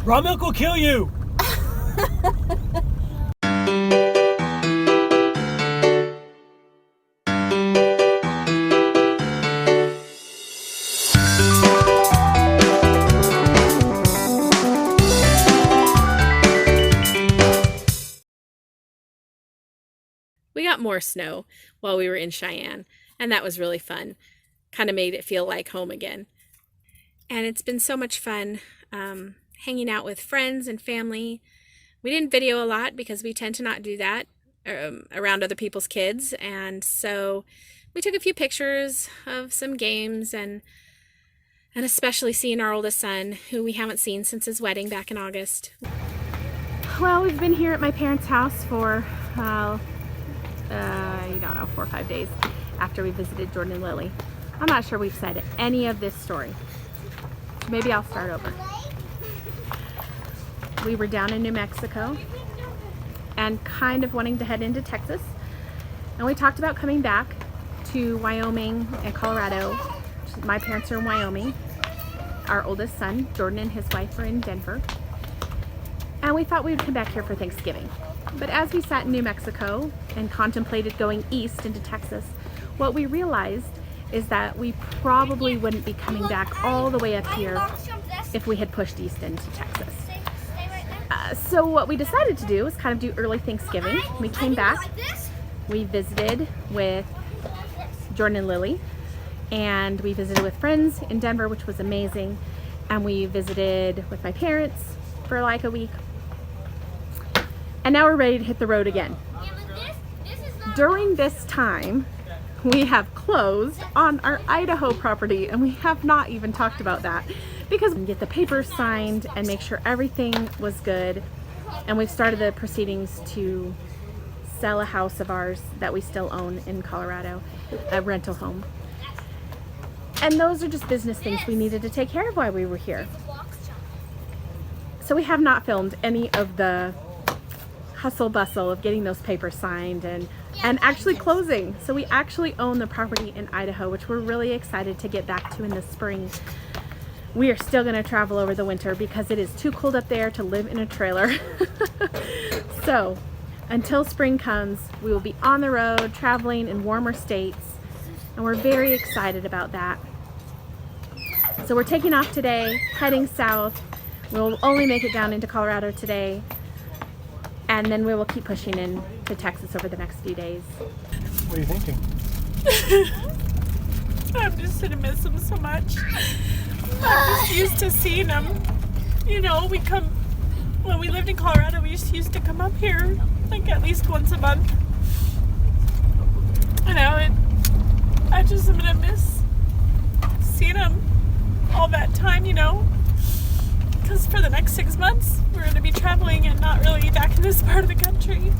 Raw milk will kill you! We got more snow while we were in Cheyenne, and that was really fun. Kind of made it feel like home again. And it's been so much fun hanging out with friends and family. We didn't video a lot because we tend to not do that around other people's kids. And so we took a few pictures of some games and especially seeing our oldest son, who we haven't seen since his wedding back in August. Well, we've been here at my parents' house for, 4 or 5 days after we visited Jordan and Lily. I'm not sure we've said any of this story. Maybe I'll start over. We were down in New Mexico and kind of wanting to head into Texas. And we talked about coming back to Wyoming and Colorado. My parents are in Wyoming. Our oldest son, Jordan, and his wife are in Denver. And we thought we would come back here for Thanksgiving. But as we sat in New Mexico and contemplated going east into Texas, what we realized is that we probably wouldn't be coming back all the way up here if we had pushed east into Texas. So what we decided to do was kind of do early Thanksgiving. We came back, we visited with Jordan and Lily, and we visited with friends in Denver, which was amazing, and we visited with my parents for like a week. And now we're ready to hit the road again. During this time, we have closed on our Idaho property, and we have not even talked about that because we get the papers signed and make sure everything was good. And we've started the proceedings to sell a house of ours that we still own in Colorado, a rental home. And those are just business things we needed to take care of while we were here. So we have not filmed any of the hustle bustle of getting those papers signed and actually closing. So we actually own the property in Idaho, which we're really excited to get back to in the spring. We are still going to travel over the winter because it is too cold up there to live in a trailer. So until spring comes, we will be on the road traveling in warmer states, and we're very excited about that. So we're taking off today, heading south. We'll only make it down into Colorado today, and then we will keep pushing into Texas over the next few days. What are you thinking? I'm just gonna miss him so much. I'm just used to seeing him. You know, when we lived in Colorado, we just used to come up here like at least once a month. You know, I just am gonna miss seeing him all that time, you know. Because for the next 6 months, we're going to be traveling and not really back in this part of the country.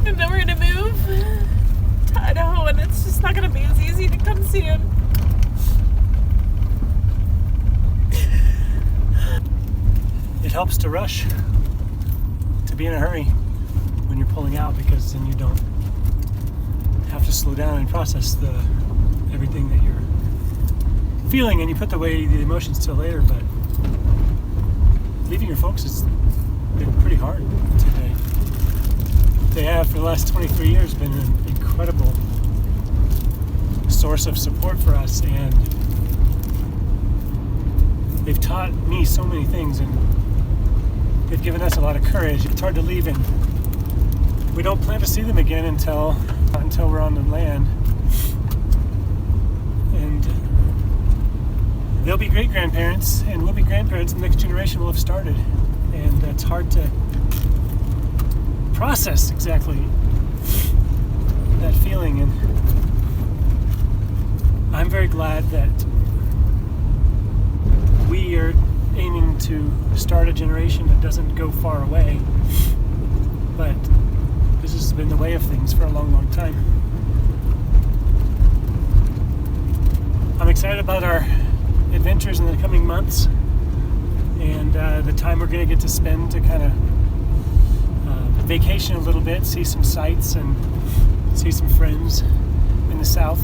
And then we're going to move to Idaho, and it's just not going to be as easy to come see him. It helps to rush, to be in a hurry when you're pulling out, because then you don't have to slow down and process everything that you're feeling, and you put the emotions till later. But leaving your folks has been pretty hard today. They have, for the last 23 years, been an incredible source of support for us, and they've taught me so many things, and they've given us a lot of courage. It's hard to leave, and we don't plan to see them again until we're on the land. And they'll be great-grandparents, and we'll be grandparents, and the next generation will have started. And it's hard to process exactly that feeling. And I'm very glad that we are aiming to start a generation that doesn't go far away. But this has been the way of things for a long, long time. I'm excited about our adventures in the coming months, and the time we're going to get to spend to kind of vacation a little bit, see some sights, and see some friends in the south.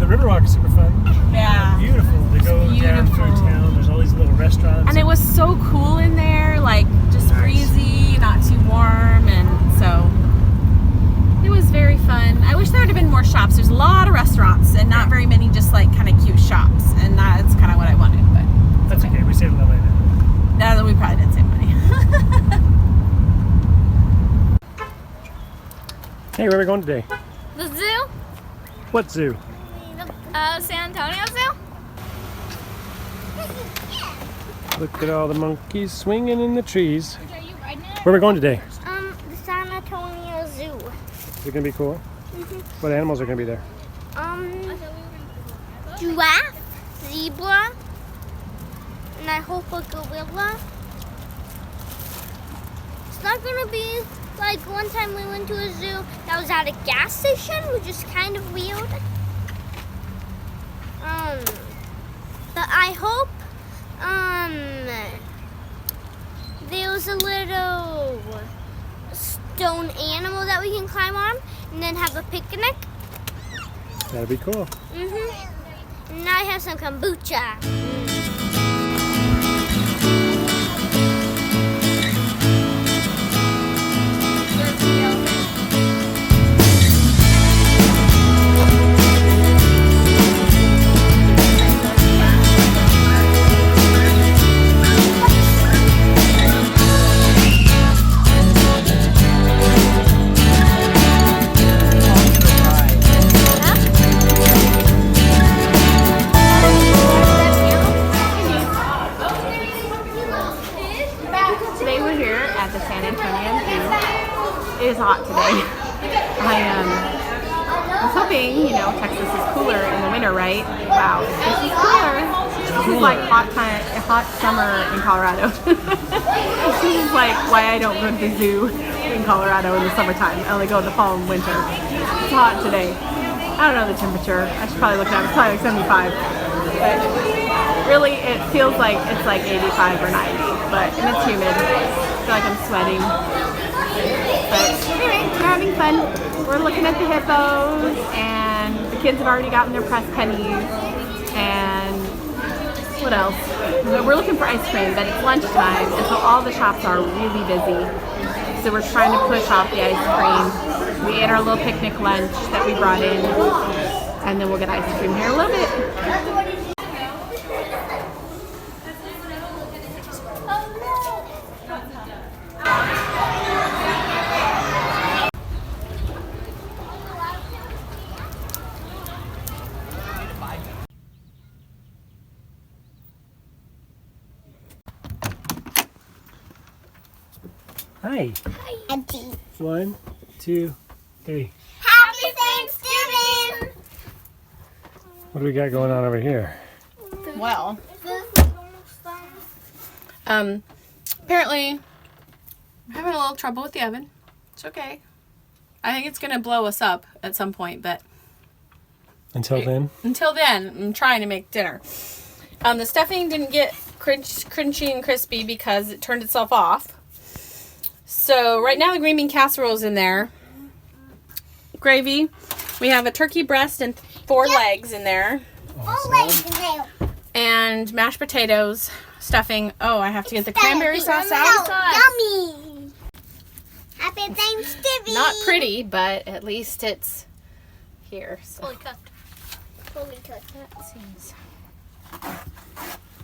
The Riverwalk is super fun. Yeah. Beautiful to go down through town. There's all these little restaurants. And it was so cool in there, like just breezy, not too warm, and so it was very fun. I wish there would have been more shops. There's a lot of restaurants and not very many just like kind of cute shops, and that's kind of what I wanted. But that's okay. We saved a lot of money. No, we probably did save money. Hey, where are we going today? The zoo? What zoo? San Antonio Zoo? Look at all the monkeys swinging in the trees. Are you riding it? Where are we going today? The San Antonio Zoo. Is it going to be cool? What animals are going to be there? Giraffe, zebra, and I hope a gorilla. It's not gonna be like one time we went to a zoo that was at a gas station, which is kind of weird. But I hope there's a little stone animal that we can climb on and then have a picnic. That'd be cool. And I have some kombucha. Today we're here at the San Antonio Zoo. It is hot today. I was hoping, you know, Texas is cooler in the winter, right? Wow, this is cooler. This is like hot summer in Colorado. This is like why I don't go to the zoo in Colorado in the summertime. I only go in the fall and winter. It's hot today. I don't know the temperature. I should probably look it up. It's probably like 75. But really, it feels like it's like 85 or 90. But and it's humid. I feel like I'm sweating. But anyway, we're having fun. We're looking at the hippos, and the kids have already gotten their press pennies. And what else? We're looking for ice cream, but it's lunchtime, and so all the shops are really busy. So we're trying to push off the ice cream. We ate our little picnic lunch that we brought in, and then we'll get ice cream here in a little bit. Hi. Auntie. 1, 2, 3. Happy Thanksgiving! What do we got going on over here? Well, apparently I'm having a little trouble with the oven. It's okay. I think it's gonna blow us up at some point, but Until then? until then, I'm trying to make dinner. The stuffing didn't get crunchy and crispy because it turned itself off. So right now the green bean casserole is in there. Gravy. We have a turkey breast and 4 legs in there. Awesome. And mashed potatoes, stuffing. Oh, I have to get the cranberry sauce out. Yummy! Happy Thanksgiving! Not pretty, but at least it's here. So. Fully cooked. Fully cooked. Let's see.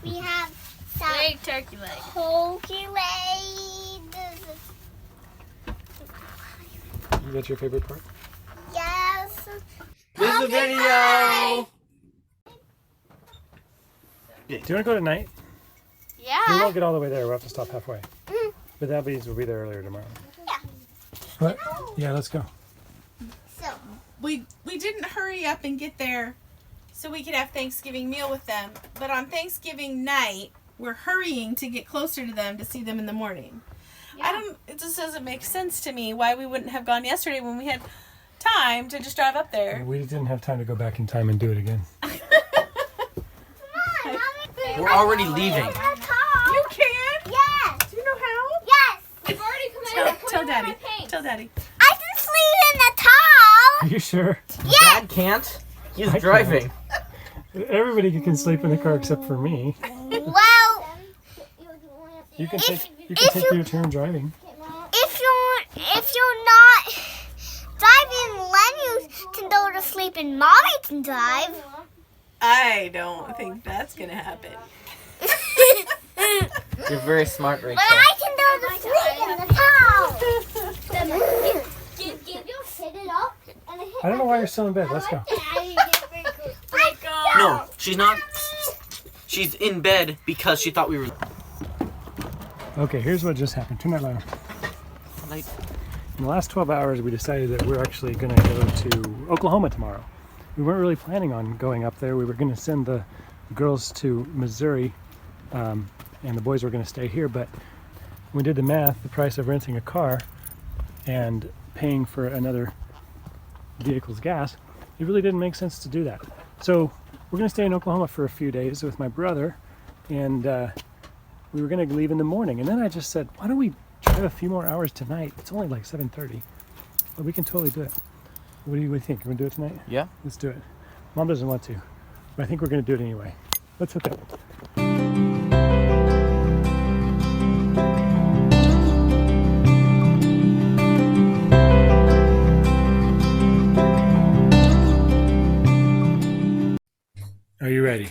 We have some Big turkey leg. turkey legs. Is that your favorite part? Yes. This is a video! Do you want to go tonight? We Yeah. won't get all the way there. We'll have to stop halfway. But that means we'll be there earlier tomorrow. Yeah. What? Yeah, let's go. So, We didn't hurry up and get there so we could have Thanksgiving meal with them. But on Thanksgiving night, we're hurrying to get closer to them to see them in the morning. It just doesn't make sense to me why we wouldn't have gone yesterday when we had time to just drive up there. We didn't have time to go back in time and do it again. come on, Mommy. We're already leaving. The top. You can? Yes. Do you know how? Yes. We've already come Tell Daddy. Tell Daddy. I can sleep in the top. Are you sure? Yes. Dad can't. He's I driving. Everybody can sleep in the car except for me. Well, You can take your turn driving. if you're not driving, Len, you can go to sleep and Mommy can drive. I don't think that's gonna happen. You're very smart, Rachel. But I can go to sleep in the car. Give your hit it up and hit I don't know why you're still in bed. Let's go. No, she's not. She's in bed because she thought we were. Okay, here's what just happened. Turn that light on. Like, In the last 12 hours, we decided that we're actually going to go to Oklahoma tomorrow. We weren't really planning on going up there. We were going to send the girls to Missouri, and the boys were going to stay here. But when we did the math, the price of renting a car and paying for another vehicle's gas, it really didn't make sense to do that. So we're going to stay in Oklahoma for a few days with my brother, and we were going to leave in the morning. And then I just said, why don't we drive a few more hours tonight? It's only like 7:30, but we can totally do it. What do you think? You want to do it tonight? yeah. Let's do it. Mom doesn't want to, but I think we're going to do it anyway. Let's hook up. Are you ready?